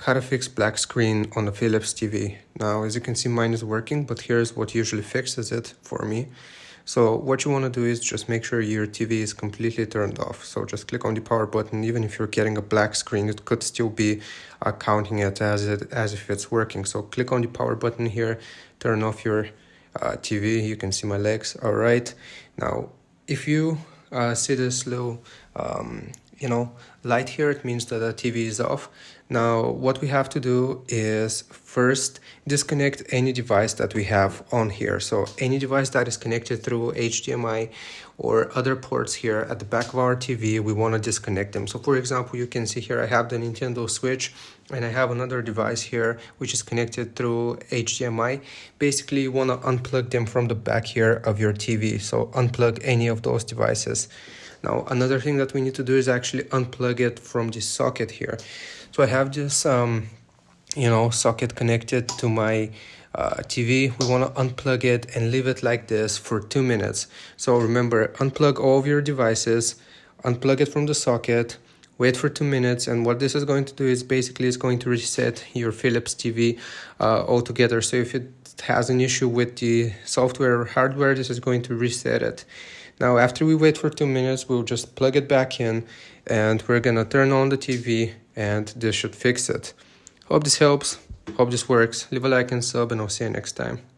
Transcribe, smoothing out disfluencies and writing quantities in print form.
how to fix black screen on the Philips TV. Now, as you can see, mine is working, but here's what usually fixes it for me. So what you want to do is just make sure your TV is completely turned off. So just click on the power button. Even if you're getting a black screen, it could still be counting it as if it's working. So click on the power button here, turn off your TV. You can see my legs. All right. Now, if you see this little light here, it means that the TV is off. Now what we have to do is first disconnect any device that we have on here. So any device that is connected through HDMI or other ports here at the back of our TV, we want to disconnect them. So for example, you can see here I have the Nintendo Switch and I have another device here which is connected through HDMI. Basically, you want to unplug them from the back here of your TV. So unplug any of those devices. Now, another thing that we need to do is actually unplug it from the socket here. So I have this, socket connected to my TV. We want to unplug it and leave it like this for 2 minutes. So remember, unplug all of your devices, unplug it from the socket, wait for 2 minutes, and what this is going to do is basically it's going to reset your Philips TV altogether. So if it has an issue with the software or hardware, this is going to reset it. Now, after we wait for 2 minutes, we'll just plug it back in and we're gonna turn on the TV and this should fix it. Hope this helps, hope this works. Leave a like and sub and I'll see you next time.